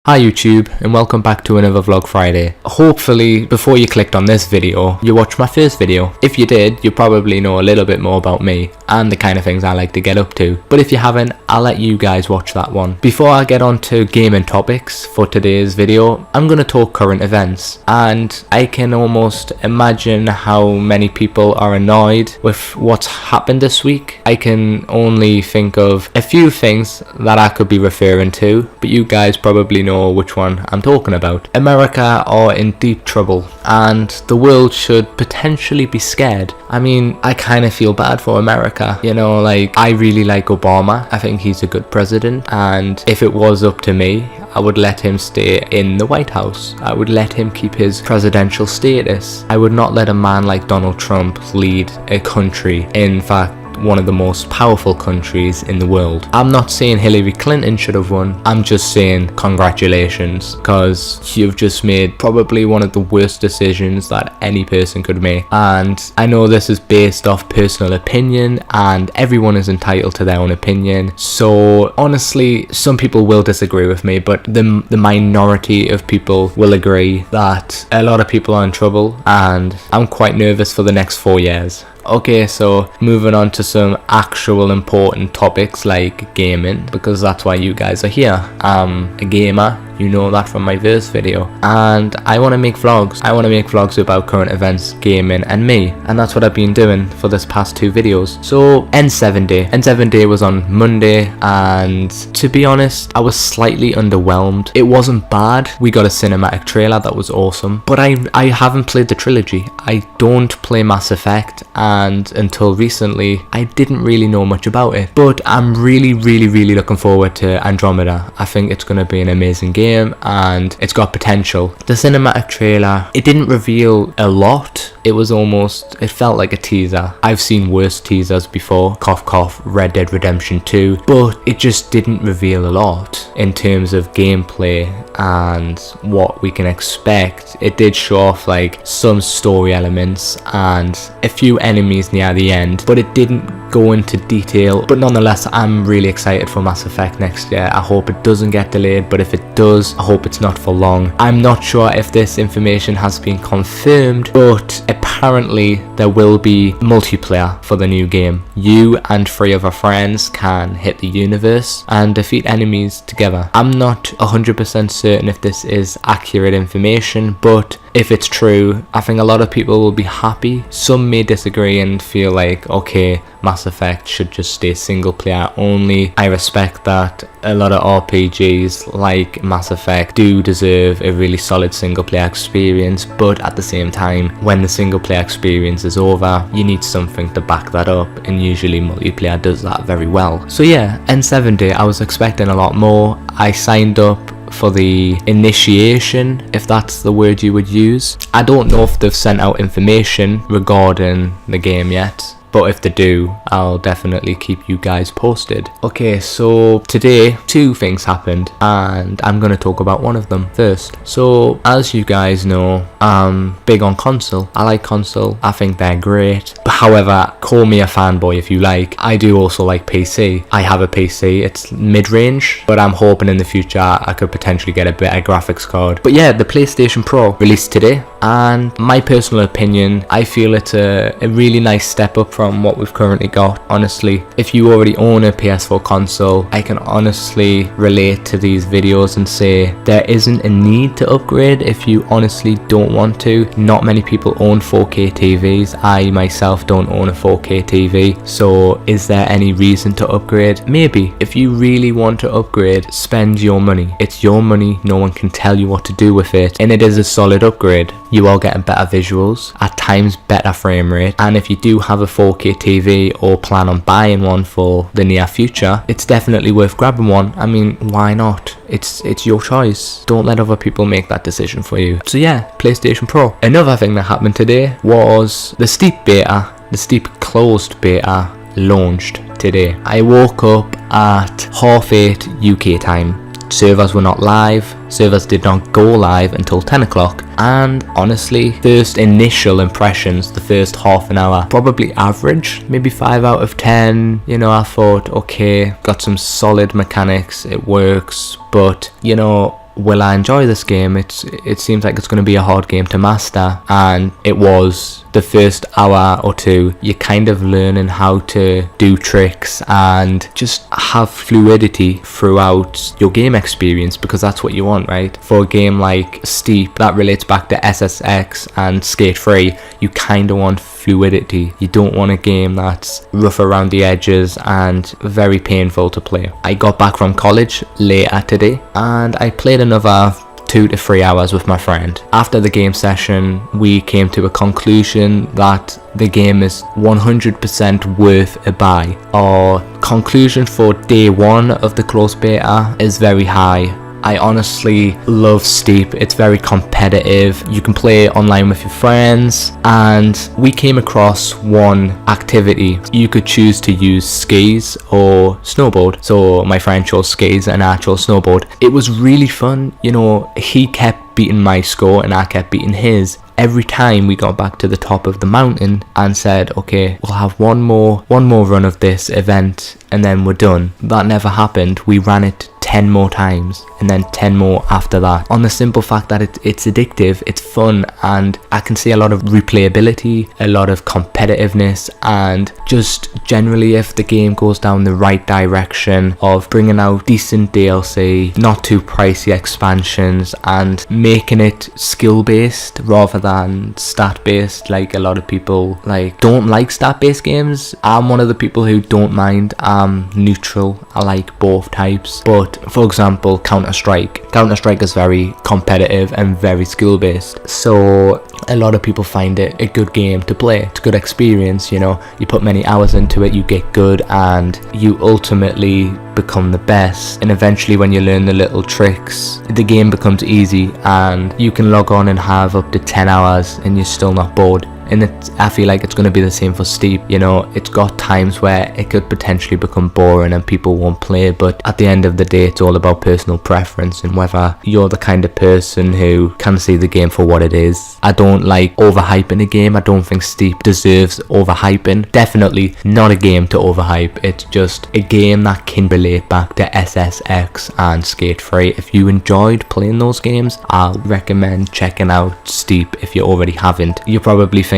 Hi YouTube, and welcome back to another Vlog Friday. Hopefully, before you clicked on this video, you watched my first video. If you did, you probably know a little bit more about me and the kind of things I like to get up to. But if you haven't, I'll let you guys watch that one. Before I get on to gaming topics for today's video, I'm going to talk current events. And I can almost imagine how many people are annoyed with what's happened this week. I can only think of a few things that I could be referring to, but you guys probably know which one I'm talking about. America are in deep trouble and the world should potentially be scared. I mean, I kind of feel bad for America, you know, like I really like Obama. I think he's a good president, and if it was up to me, I would let him stay in the White House. I would let him keep his presidential status. I would not let a man like Donald Trump lead a country, in fact one of the most powerful countries in the world. I'm not saying Hillary Clinton should have won, I'm just saying congratulations, because you've just made probably one of the worst decisions that any person could make. And I know this is based off personal opinion and everyone is entitled to their own opinion, so honestly some people will disagree with me, but the minority of people will agree that a lot of people are in trouble, and I'm quite nervous for the next 4 years. Okay, so moving on to some actual important topics like gaming, because that's why you guys are here. I'm a gamer, you know that from my first video, and I want to make vlogs. I want to make vlogs about current events, gaming and me, and that's what I've been doing for this past 2 videos. So N7 Day was on Monday, and to be honest, I was slightly underwhelmed. It wasn't bad. We got a cinematic trailer that was awesome, but I haven't played the trilogy. I don't play Mass Effect, and until recently I didn't really know much about it, but I'm really looking forward to Andromeda. I think it's going to be an amazing game and it's got potential. The cinematic trailer, it didn't reveal a lot. It felt like a teaser. I've seen worse teasers before, cough cough, Red Dead Redemption 2, but it just didn't reveal a lot in terms of gameplay and what we can expect. It did show off like some story elements and a few enemies near the end, but it didn't go into detail. But nonetheless, I'm really excited for Mass Effect next year. I hope it doesn't get delayed, but if it does, I hope it's not for long. I'm not sure if this information has been confirmed, but apparently there will be multiplayer for the new game. You and 3 other friends can hit the universe and defeat enemies together. I'm not 100% certain if this is accurate information, but if it's true, I think a lot of people will be happy. Some may disagree and feel like, okay, Mass Effect should just stay single player only. I respect that. A lot of RPGs like Mass Effect do deserve a really solid single player experience, but at the same time, when the single player experience is over, you need something to back that up, and usually multiplayer does that very well. So yeah, N7 Day, I was expecting a lot more. I signed up for the initiation, if that's the word you would use. I don't know if they've sent out information regarding the game yet, but if they do, I'll definitely keep you guys posted. Okay, so today 2 things happened and I'm going to talk about one of them first. So as you guys know, I'm big on console. I like console. I think they're great. But however, call me a fanboy if you like. I do also like PC. I have a PC. It's mid-range, but I'm hoping in the future I could potentially get a better graphics card. But yeah, the PlayStation Pro released today, and my personal opinion, I feel it's a really nice step up from what we've currently got. Honestly, if you already own a PS4 console, I can honestly relate to these videos and say there isn't a need to upgrade if you honestly don't want to. Not many people own 4K TVs. I myself don't own a 4K TV, so is there any reason to upgrade? Maybe. If you really want to upgrade, spend your money. It's your money, no one can tell you what to do with it, and it is a solid upgrade. You are getting better visuals, at times better frame rate, and if you do have a 4K TV or plan on buying one for the near future, it's definitely worth grabbing one. I mean, why not? It's your choice. Don't let other people make that decision for you. So yeah, PlayStation Pro. Another thing that happened today was the Steep beta, the Steep closed beta launched today. I woke up at 8:30 UK time. Servers were not live. Servers did not go live until 10 o'clock, and honestly, first initial impressions, the first half an hour, probably average, maybe 5 out of 10. You know, I thought, okay, got some solid mechanics, it works, but you know, will I enjoy this game? It seems like it's going to be a hard game to master, and it was. The first hour or two, you're kind of learning how to do tricks and just have fluidity throughout your game experience, because that's what you want, right? For a game like Steep, that relates back to SSX and Skate 3, you kind of want fluidity. You don't want a game that's rough around the edges and very painful to play. I got back from college later today and I played another 2 to 3 hours with my friend. After the game session, we came to a conclusion that the game is 100% worth a buy. Our conclusion for day 1 of the closed beta is very high. I honestly love Steep. It's very competitive. You can play online with your friends, and we came across one activity. You could choose to use skis or snowboard. So my friend chose skis and I chose snowboard. It was really fun. You know, he kept beating my score and I kept beating his. Every time we got back to the top of the mountain and said, okay, we'll have one more run of this event and then we're done. That never happened. We ran it 10 more times and then 10 more after that, on the simple fact that it's addictive, it's fun, and I can see a lot of replayability, a lot of competitiveness, and just generally if the game goes down the right direction of bringing out decent DLC, not too pricey expansions, and making it skill based rather than stat based. Like a lot of people don't like stat based games. I'm one of the people who don't mind. I'm neutral. I like both types. But for example, Counter-Strike is very competitive and very skill based, so a lot of people find it a good game to play. It's a good experience, you know, you put many hours into it, you get good, and you ultimately become the best, and eventually when you learn the little tricks, the game becomes easy and you can log on and have up to 10 hours and you're still not bored. And I feel like it's going to be the same for Steep. You know, it's got times where it could potentially become boring and people won't play, but at the end of the day, it's all about personal preference and whether you're the kind of person who can see the game for what it is. I don't like overhyping a game. I don't think Steep deserves overhyping. Definitely not a game to overhype. It's just a game that can relate back to SSX and Skate 3. If you enjoyed playing those games, I'll recommend checking out Steep if you already haven't. You're probably thinking,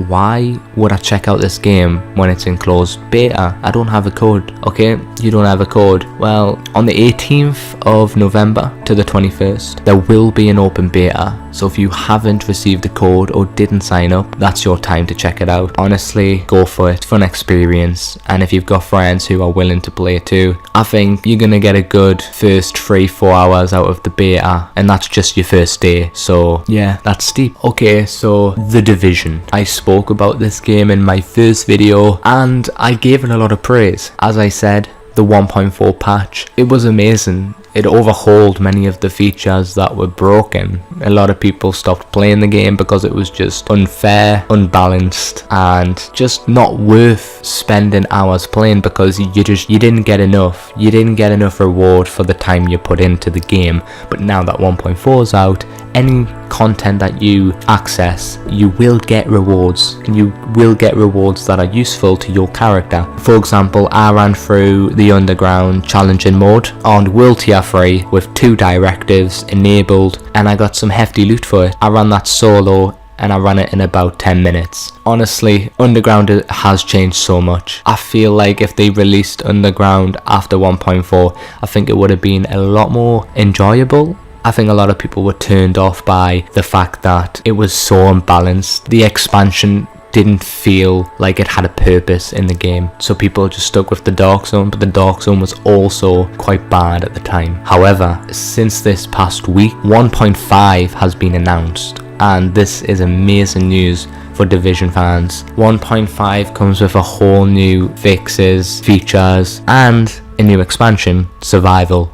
why would I check out this game when it's in closed beta? I don't have a code. Okay, you don't have a code. Well, on the 18th of November to the 21st, there will be an open beta. So if you haven't received a code or didn't sign up, that's your time to check it out. Honestly, go for it. Fun experience. And if you've got friends who are willing to play too, I think you're gonna get a good first 3-4 hours out of the beta, and that's just your first day. So yeah, that's Steep. Okay, so The Division. I spoke about this game in my first video and I gave it a lot of praise. As I said, the 1.4 patch, it was amazing. It overhauled many of the features that were broken. A lot of people stopped playing the game because it was just unfair, unbalanced, and just not worth spending hours playing because you didn't get enough. You didn't get enough reward for the time you put into the game. But now that 1.4 is out, any content that you access, you will get rewards, and you will get rewards that are useful to your character. For example, I ran through the Underground challenging mode on World Tier 3 with 2 directives enabled, and I got some hefty loot for it. I ran that solo and I ran it in about 10 minutes. Honestly, Underground has changed so much. I feel like if they released Underground after 1.4, I think it would have been a lot more enjoyable. I think a lot of people were turned off by the fact that it was so unbalanced. The expansion didn't feel like it had a purpose in the game, so people just stuck with the Dark Zone, but the Dark Zone was also quite bad at the time. However, since this past week, 1.5 has been announced, and this is amazing news for Division fans. 1.5 comes with a whole new fixes, features, and a new expansion, Survival.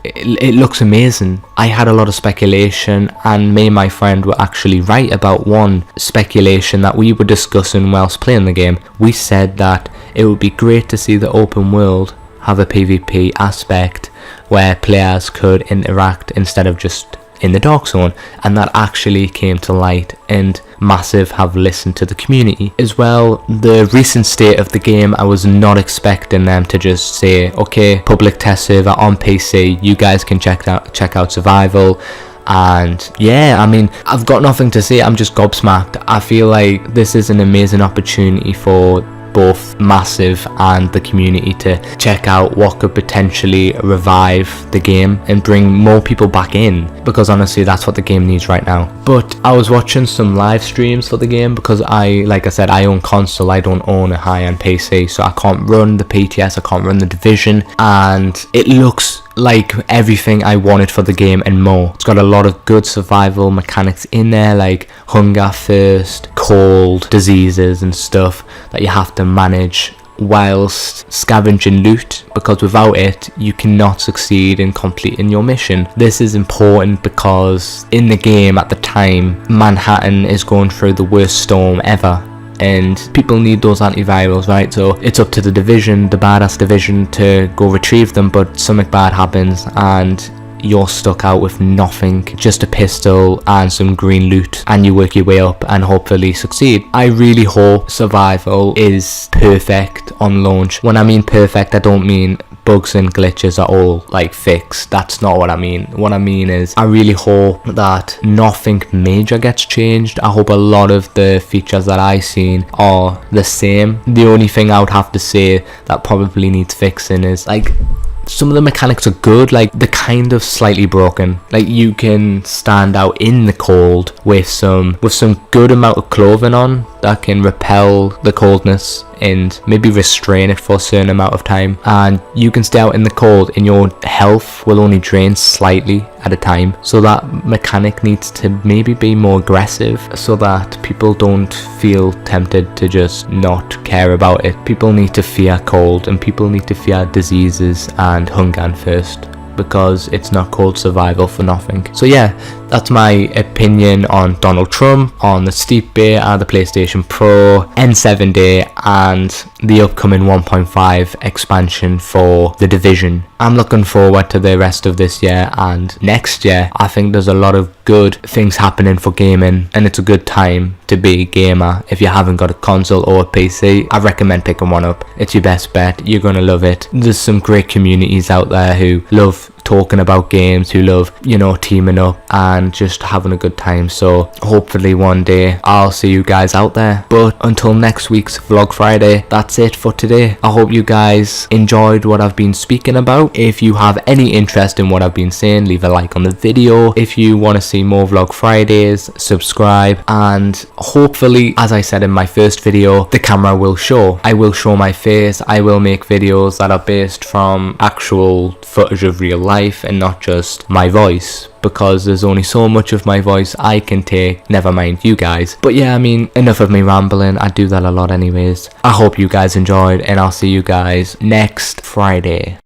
It looks amazing. I had a lot of speculation, and me and my friend were actually right about one speculation that we were discussing whilst playing the game. We said that it would be great to see the open world have a PvP aspect where players could interact instead of just in the Dark Zone, and that actually came to light, and Massive have listened to the community as well. The recent state of the game, I was not expecting them to just say, okay, public test server on PC, you guys can check out survival. And yeah, I mean, I've got nothing to say. I'm just gobsmacked. I feel like this is an amazing opportunity for both Massive and the community to check out what could potentially revive the game and bring more people back in, because honestly that's what the game needs right now. But I was watching some live streams for the game because like I said, I own console, I don't own a high-end PC, so I can't run the PTS, I can't run the Division, and it looks like everything I wanted for the game and more. It's got a lot of good survival mechanics in there, like hunger, thirst, cold, diseases and stuff that you have to manage whilst scavenging loot, because without it you cannot succeed in completing your mission. This is important because in the game at the time, Manhattan is going through the worst storm ever, and people need those antivirals, right? So it's up to the Division, the badass Division, to go retrieve them, but something bad happens and you're stuck out with nothing, just a pistol and some green loot, and you work your way up and hopefully succeed. I really hope survival is perfect on launch. When I mean perfect, I don't mean bugs and glitches are all like fixed. That's not what I mean. What I mean is I really hope that nothing major gets changed. I hope a lot of the features that I've seen are the same. The only thing I would have to say that probably needs fixing is like some of the mechanics are good, like they're kind of slightly broken. Like you can stand out in the cold with some good amount of clothing on that can repel the coldness and maybe restrain it for a certain amount of time, and you can stay out in the cold and your health will only drain slightly at a time. So that mechanic needs to maybe be more aggressive so that people don't feel tempted to just not care about it. People need to fear cold, and people need to fear diseases and hunger and thirst, because it's not called survival for nothing. So yeah, that's my opinion on Donald Trump, on the Steep Bay and the PlayStation Pro, N7 Day, and the upcoming 1.5 expansion for the Division. I'm looking forward to the rest of this year and next year. I think there's a lot of good things happening for gaming, and it's a good time to be a gamer. If you haven't got a console or a PC, I recommend picking one up. It's your best bet. You're gonna love it. There's some great communities out there who love talking about games, who love, you know, teaming up and just having a good time. So hopefully one day I'll see you guys out there. But until next week's Vlog Friday, that's it for today. I hope you guys enjoyed what I've been speaking about. If you have any interest in what I've been saying, leave a like on the video. If you want to see more Vlog Fridays, subscribe, and hopefully, as I said in my first video, the camera will show. I will show my face. I will make videos that are based from actual footage of real life and not just my voice, because there's only so much of my voice I can take, never mind you guys. But yeah, I mean, enough of me rambling. I do that a lot anyways. I hope you guys enjoyed, and I'll see you guys next Friday.